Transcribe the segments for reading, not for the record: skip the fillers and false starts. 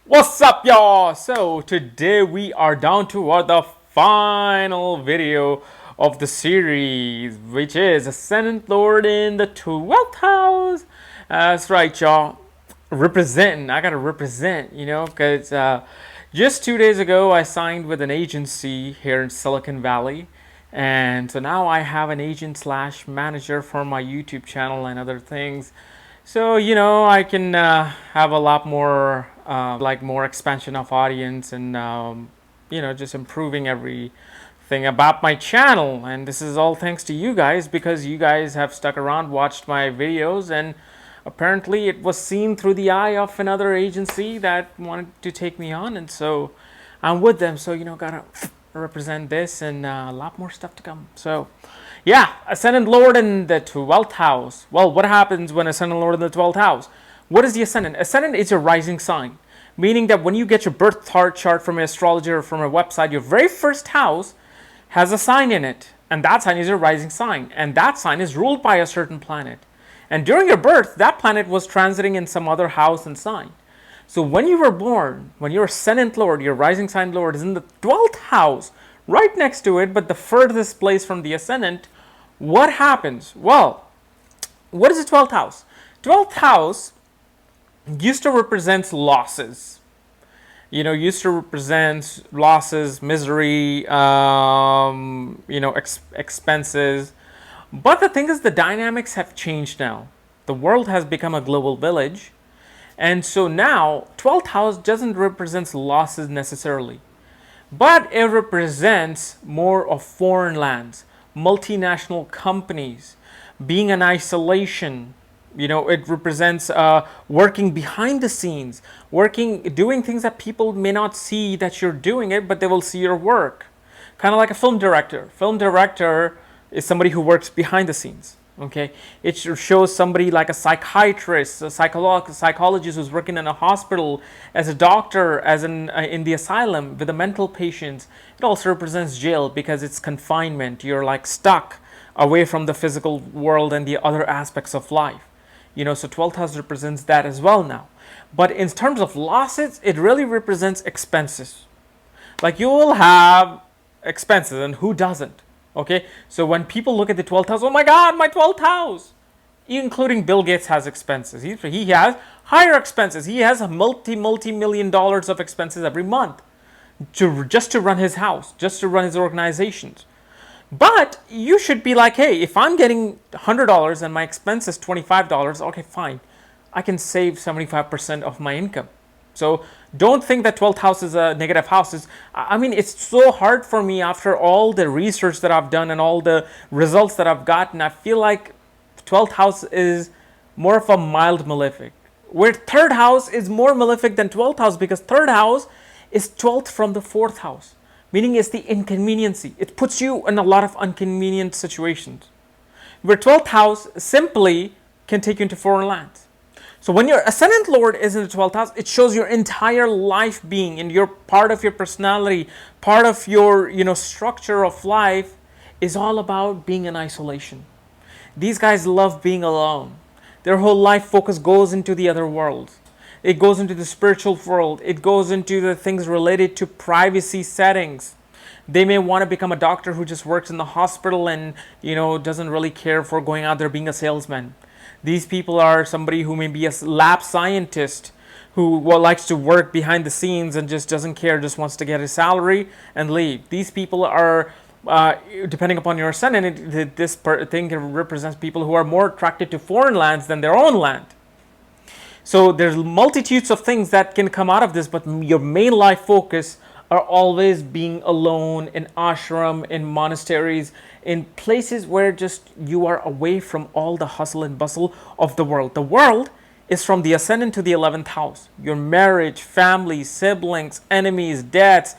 What's up, y'all? So today we are down to the final video of the series, which is Ascendant Lord in the 12th house. That's right, y'all. Representing. I gotta represent, because just 2 days ago I signed with an agency here in Silicon Valley. And so now I have an agent slash manager for my YouTube channel and other things. So, I can have a lot more, more expansion of audience and, just improving everything about my channel. And this is all thanks to you guys because you guys have stuck around, watched my videos, and apparently it was seen through the eye of another agency that wanted to take me on. And so I'm with them. So, gotta represent this and a lot more stuff to come. So, yeah, Ascendant Lord in the 12th house. Well, what happens when Ascendant Lord in the 12th house? What is the Ascendant? Ascendant is your rising sign, meaning that when you get your birth chart from an astrologer or from a website, your very first house has a sign in it, and that sign is your rising sign, and that sign is ruled by a certain planet. And during your birth, that planet was transiting in some other house and sign. So when you were born, when your Ascendant Lord, your rising sign Lord, is in the 12th house, right next to it, but the furthest place from the Ascendant, what happens? Well, what is the 12th house? 12th house used to represent losses. Used to represent losses, misery, expenses. But the thing is, the dynamics have changed now. The world has become a global village. And so now, 12th house doesn't represent losses necessarily. But it represents more of foreign lands, multinational companies, being in isolation. It represents working behind the scenes, doing things that people may not see that you're doing it, but they will see your work. Kind of like a film director. Film director is somebody who works behind the scenes. Okay, it shows somebody like a psychiatrist, a psychologist who's working in a hospital, as a doctor, as in the asylum with the mental patients. It also represents jail because it's confinement. You're like stuck away from the physical world and the other aspects of life. So 12th house represents that as well now. But in terms of losses, it really represents expenses. Like you will have expenses, and who doesn't? Okay, so when people look at the 12th house, oh my God, my 12th house, including Bill Gates has expenses. He has higher expenses. He has multi-million dollars of expenses every month just to run his house, just to run his organizations. But you should be like, hey, if I'm getting $100 and my expense is $25, okay, fine. I can save 75% of my income. So don't think that 12th house is a negative house. It's so hard for me after all the research that I've done and all the results that I've gotten. I feel like 12th house is more of a mild malefic, where third house is more malefic than 12th house because third house is 12th from the fourth house, meaning it's the inconveniency. It puts you in a lot of inconvenient situations, where 12th house simply can take you into foreign lands. So when your Ascendant Lord is in the 12th house, it shows your entire life being, and your part of your personality, part of your structure of life is all about being in isolation. These guys love being alone. Their whole life focus goes into the other world. It goes into the spiritual world. It goes into the things related to privacy settings. They may want to become a doctor who just works in the hospital and doesn't really care for going out there being a salesman. These people are somebody who may be a lab scientist who likes to work behind the scenes and just doesn't care, just wants to get his salary and leave. These people are, depending upon your ascendant, this thing represents people who are more attracted to foreign lands than their own land. So there's multitudes of things that can come out of this, but your main life focus are always being alone in ashram, in monasteries, in places where just you are away from all the hustle and bustle of the world. The world is from the ascendant to the 11th house. Your marriage, family, siblings, enemies, debts,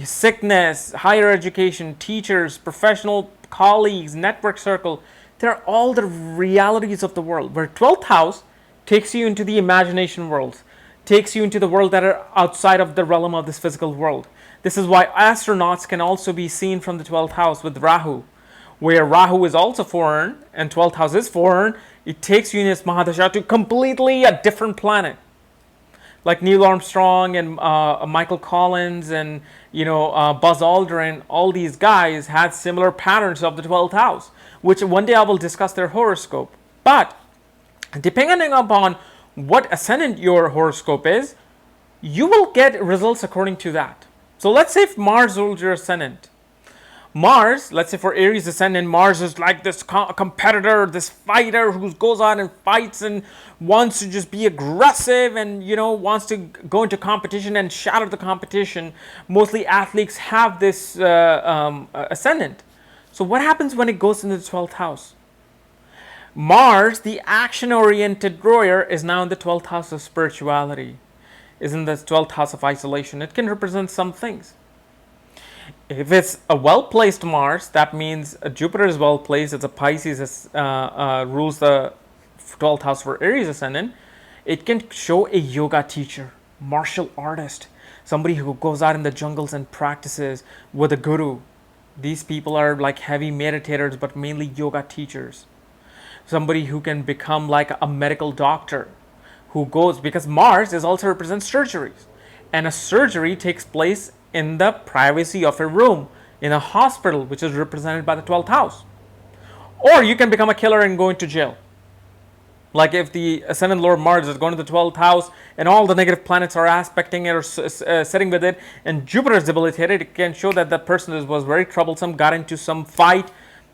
sickness, higher education, teachers, professional colleagues, network circle. They're all the realities of the world, where 12th house takes you into the imagination world, takes you into the world that are outside of the realm of this physical world. This is why astronauts can also be seen from the 12th house with Rahu, where Rahu is also foreign and 12th house is foreign. It takes you in its Mahadasha to completely a different planet. like Neil Armstrong and Michael Collins and Buzz Aldrin. All these guys had similar patterns of the 12th house, which one day I will discuss their horoscope. But depending upon what ascendant your horoscope is, you will get results according to that. So let's say if Mars rules your ascendant. Mars, let's say for Aries ascendant, Mars is like this competitor, this fighter who goes out and fights and wants to just be aggressive and wants to go into competition and shatter the competition. Mostly athletes have this ascendant. So what happens when it goes into the 12th house? Mars, the action-oriented ruler, is now in the 12th house of spirituality, is in the 12th house of isolation. It can represent some things. If it's a well-placed Mars, that means Jupiter is well-placed. It's a Pisces, rules the 12th house for Aries ascendant. It can show a yoga teacher, martial artist, somebody who goes out in the jungles and practices with a guru. These people are like heavy meditators, but mainly yoga teachers. Somebody who can become like a medical doctor, who goes, because Mars is also represents surgeries, and a surgery takes place in the privacy of a room in a hospital, which is represented by the 12th house. Or you can become a killer and go into jail. Like if the ascendant Lord Mars is going to the 12th house and all the negative planets are aspecting it or sitting with it, and Jupiter is debilitated, it can show that the person was very troublesome, got into some fight,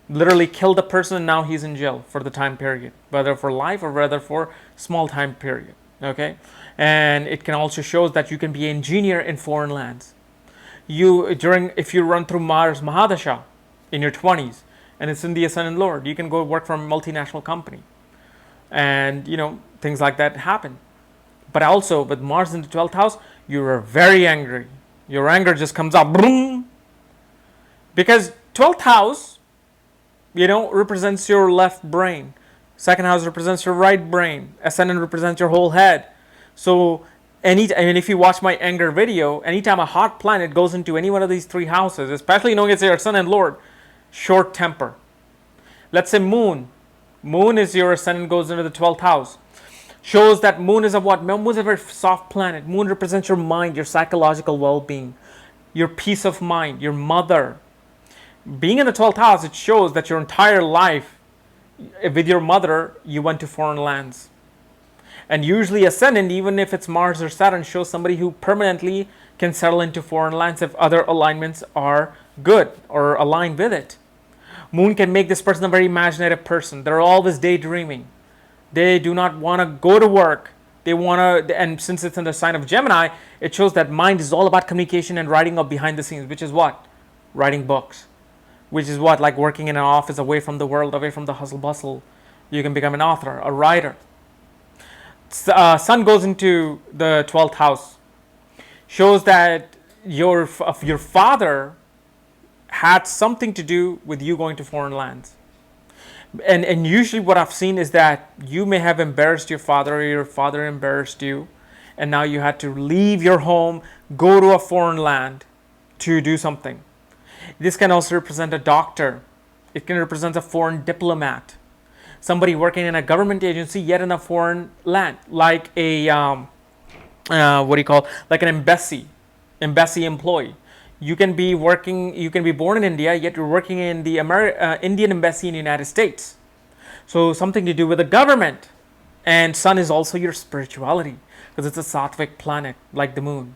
literally killed the person, and now he's in jail for the time period, whether for life or whether for small time period. Okay, and it can also show that you can be an engineer in foreign lands. If you run through Mars Mahadasha in your 20s and it's in the ascendant Lord, you can go work for a multinational company, and things like that happen. But also with Mars in the 12th house, you are very angry. Your anger just comes out, boom, because 12th house represents your left brain. Second house represents your right brain. Ascendant represents your whole head. So if you watch my anger video, anytime a hot planet goes into any one of these three houses, especially knowing it's your ascendant Lord, short temper. Let's say Moon. Moon is your ascendant, goes into the 12th house. Shows that Moon is a what? Moon is a very soft planet. Moon represents your mind, your psychological well-being, your peace of mind, your mother. Being in the 12th house, it shows that your entire life with your mother, you went to foreign lands. And usually ascendant, even if it's Mars or Saturn, shows somebody who permanently can settle into foreign lands if other alignments are good or aligned with it. Moon can make this person a very imaginative person. They're always daydreaming. They do not want to go to work. They want to, and since it's in the sign of Gemini, it shows that mind is all about communication and writing up behind the scenes, which is what? Writing books. Which is what? Like working in an office, away from the world, away from the hustle bustle. You can become an author, a writer. Sun goes into the 12th house. Shows that your father had something to do with you going to foreign lands. And usually what I've seen is that you may have embarrassed your father, or your father embarrassed you, and now you had to leave your home, go to a foreign land to do something. This can also represent a doctor. It can represent a foreign diplomat, somebody working in a government agency yet in a foreign land, like a like an embassy employee. You can be born in India, yet you're working in the Indian embassy in the United States. So something to do with the government. And Sun is also your spirituality, because it's a sattvic planet, like the moon.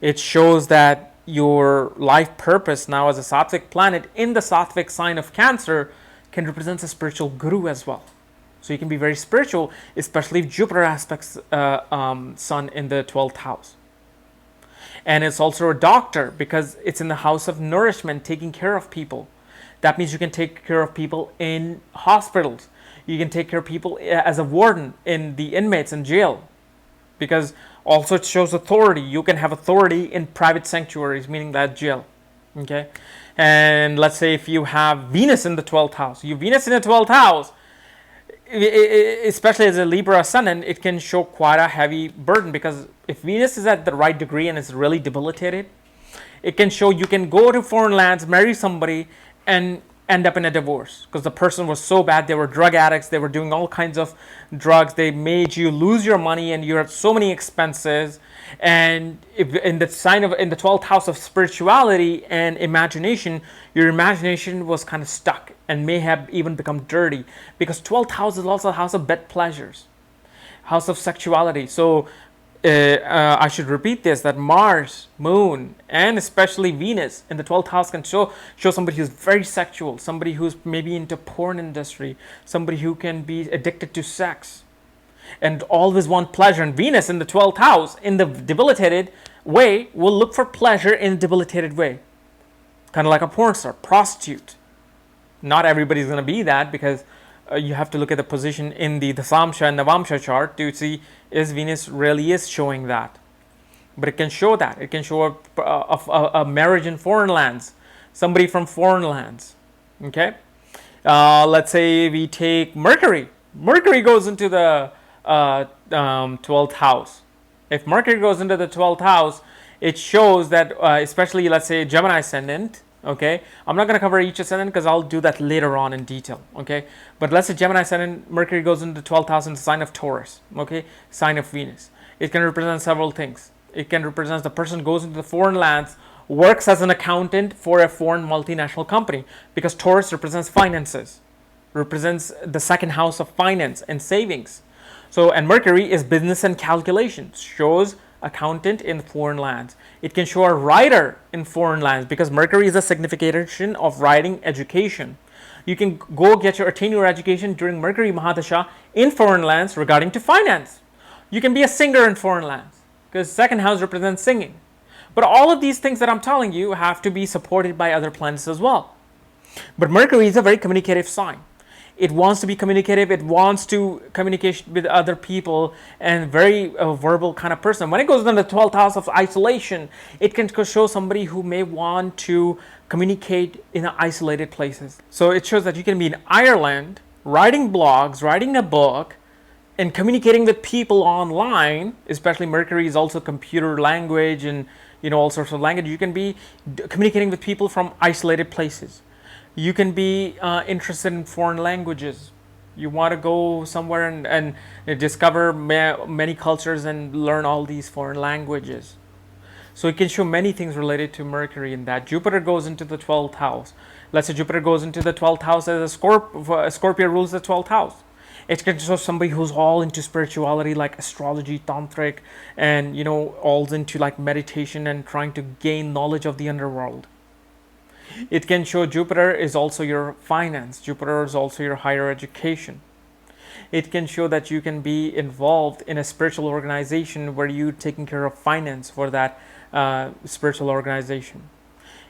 It shows that your life purpose now as a sattvic planet in the sattvic sign of Cancer can represent a spiritual guru as well. So you can be very spiritual, especially if Jupiter aspects Sun in the 12th house. And it's also a doctor, because it's in the house of nourishment, taking care of people. That means you can take care of people in hospitals. You can take care of people as a warden in the inmates in jail, because also it shows authority. You can have authority in private sanctuaries, meaning that jail. Okay, and let's say if you have Venus in the 12th house, Venus in the 12th house, especially as a Libra ascendant, it can show quite a heavy burden, because if Venus is at the right degree and is really debilitated, it can show you can go to foreign lands, marry somebody, and end up in a divorce because the person was so bad. They were drug addicts. They were doing all kinds of drugs. They made you lose your money and you had so many expenses. And if in the 12th house of spirituality and imagination, your imagination was kind of stuck and may have even become dirty, because 12th house is also a house of bed pleasures, house of sexuality. So I should repeat this, that Mars, Moon, and especially Venus in the 12th house can show somebody who's very sexual, somebody who's maybe into porn industry, somebody who can be addicted to sex and always want pleasure. And Venus in the 12th house in the debilitated way will look for pleasure in a debilitated way, kind of like a porn star, prostitute. Not everybody's going to be that, because you have to look at the position in the Dasamsha and Navamsha chart to see is Venus really is showing that. But it can show that. It can show a marriage in foreign lands, somebody from foreign lands. Okay? Let's say we take Mercury. Mercury goes into the 12th house. If Mercury goes into the 12th house, it shows that, especially let's say Gemini ascendant. Okay, I'm not going to cover each ascendant because I'll do that later on in detail. Okay, but let's say Gemini ascendant, Mercury goes into the 12th house in the sign of Taurus. Okay, sign of Venus. It can represent several things. It can represent the person goes into the foreign lands, works as an accountant for a foreign multinational company, because Taurus represents finances, represents the second house of finance and savings. So, and Mercury is business and calculations, shows accountant in foreign lands. It can show a writer in foreign lands, because Mercury is a signification of writing education. You can go attain your education during Mercury Mahadasha in foreign lands regarding to finance. You can be a singer in foreign lands, because second house represents singing. But all of these things that I'm telling you have to be supported by other planets as well. But Mercury is a very communicative sign. It wants to be communicative. It wants to communicate with other people, and very verbal kind of person. When it goes into the 12th house of isolation, it can show somebody who may want to communicate in isolated places. So it shows that you can be in Ireland, writing blogs, writing a book, and communicating with people online. Especially Mercury is also computer language and all sorts of language. You can be communicating with people from isolated places. You can be interested in foreign languages. You want to go somewhere and discover many cultures and learn all these foreign languages. So it can show many things related to Mercury in that. Jupiter goes into the 12th house. Let's say Jupiter goes into the 12th house as a Scorpio rules the 12th house. It can show somebody who's all into spirituality, like astrology, tantric, and all into like meditation and trying to gain knowledge of the underworld. It can show Jupiter is also your finance. Jupiter is also your higher education. It can show that you can be involved in a spiritual organization where you're taking care of finance for that spiritual organization.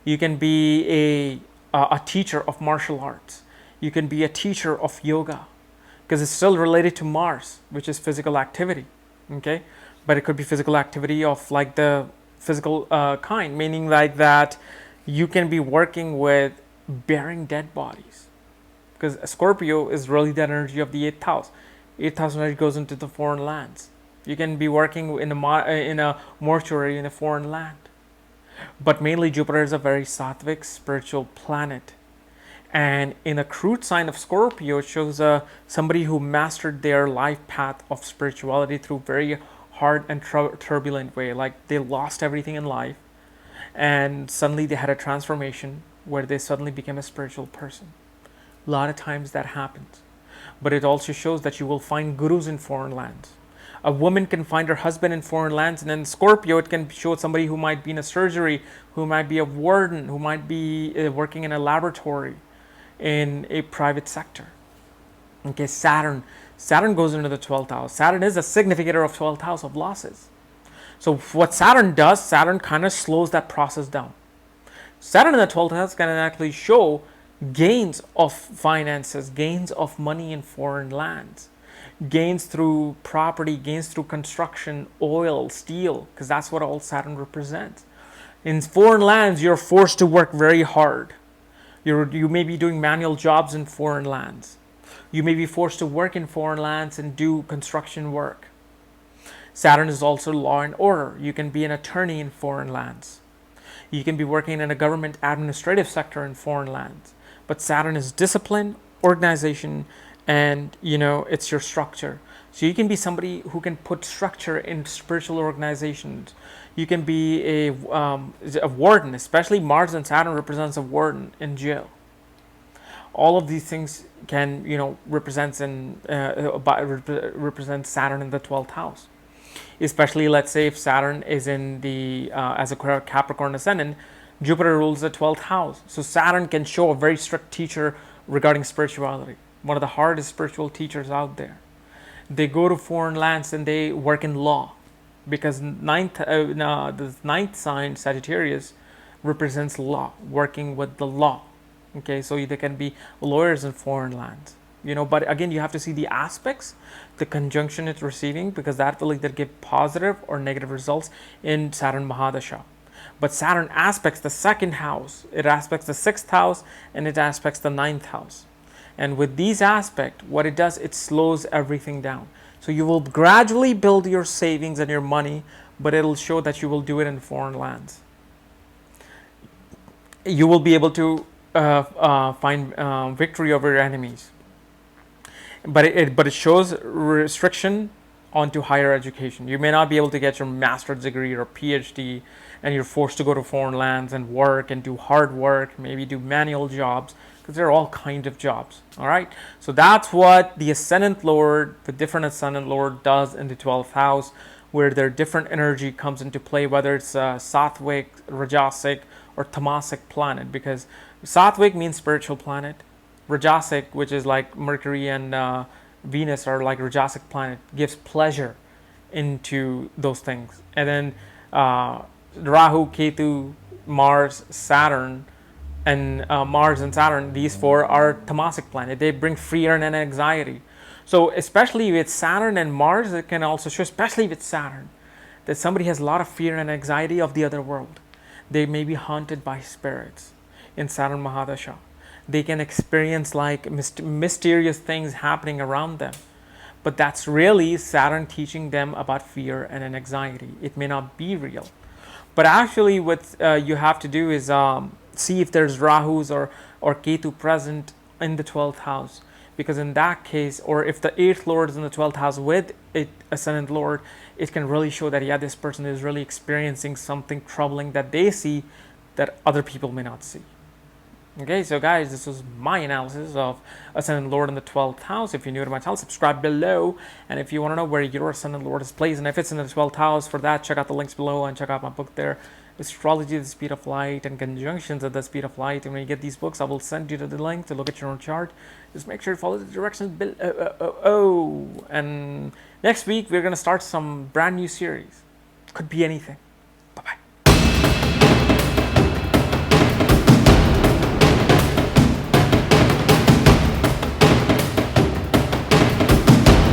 You can be a teacher of martial arts. You can be a teacher of yoga, because it's still related to Mars, which is physical activity. Okay, but it could be physical activity of like the physical kind, meaning like that. You can be working with burying dead bodies, because Scorpio is really the energy of the 8th house. 8th house energy goes into the foreign lands. You can be working in a mortuary in a foreign land. But mainly Jupiter is a very sattvic spiritual planet. And in a crude sign of Scorpio, it shows somebody who mastered their life path of spirituality through very hard and turbulent way. Like they lost everything in life, and suddenly they had a transformation where they suddenly became a spiritual person. A lot of times that happens. But it also shows that you will find gurus in foreign lands. A woman can find her husband in foreign lands, and in Scorpio it can show somebody who might be in a surgery, who might be a warden, who might be working in a laboratory in a private sector. Okay, Saturn goes into the 12th house. Saturn is a significator of 12th house of losses. So what Saturn does, Saturn kind of slows that process down. Saturn in the 12th house can actually show gains of finances, gains of money in foreign lands, gains through property, gains through construction, oil, steel, because that's what all Saturn represents. In foreign lands, you're forced to work very hard. You may be doing manual jobs in foreign lands. You may be forced to work in foreign lands and do construction work. Saturn is also law and order. You can be an attorney in foreign lands. You can be working in a government administrative sector in foreign lands. But Saturn is discipline, organization, and it's your structure. So you can be somebody who can put structure in spiritual organizations. You can be a warden, especially Mars and Saturn represents a warden in jail. All of these things can represent Saturn in the 12th house. Especially, let's say if Saturn is in the as a Capricorn ascendant, Jupiter rules the 12th house. So Saturn can show a very strict teacher regarding spirituality. One of the hardest spiritual teachers out there. They go to foreign lands and they work in law, because the ninth sign, Sagittarius, represents law, working with the law. Okay, so they can be lawyers in foreign lands. But again, you have to see the aspects, the conjunction it's receiving, because that will either give positive or negative results in Saturn Mahadasha. But Saturn aspects the second house, it aspects the sixth house, and it aspects the ninth house. And with these aspects, what it does, it slows everything down. So you will gradually build your savings and your money, but it'll show that you will do it in foreign lands. You will be able to find victory over your enemies. But it shows restriction onto higher education. You may not be able to get your master's degree or PhD, and you're forced to go to foreign lands and work and do hard work, maybe do manual jobs, because there are all kinds of jobs. All right, so that's what the ascendant lord, the different ascendant lord, does in the 12th house, where their different energy comes into play, whether it's Sattvic, Rajasic, or Tamasic planet, because Sattvic means spiritual planet. Rajasic, which is like Mercury and Venus, are like Rajasic planet, gives pleasure into those things. And then Rahu, Ketu, Mars, Saturn, and Mars and Saturn, these four are Tamasic planet. They bring fear and anxiety. So especially with Saturn and Mars, it can also show, especially with Saturn, that somebody has a lot of fear and anxiety of the other world. They may be haunted by spirits in Saturn Mahadasha. They can experience like mysterious things happening around them. But that's really Saturn teaching them about fear and anxiety. It may not be real. But actually what you have to do is see if there's Rahus or Ketu present in the 12th house. Because in that case, or if the 8th lord is in the 12th house with an ascendant lord, it can really show that, yeah, this person is really experiencing something troubling that they see that other people may not see. Okay, so guys, this was my analysis of ascendant lord in the 12th house. If you're new to my channel, subscribe below. And if you want to know where your ascendant lord is placed and if it's in the 12th house, for that, check out the links below and check out my book there, Astrology at the Speed of Light and Conjunctions at the Speed of Light. And when you get these books, I will send you to the link to look at your own chart. Just make sure you follow the directions below. And next week, we're going to start some brand new series. Could be anything.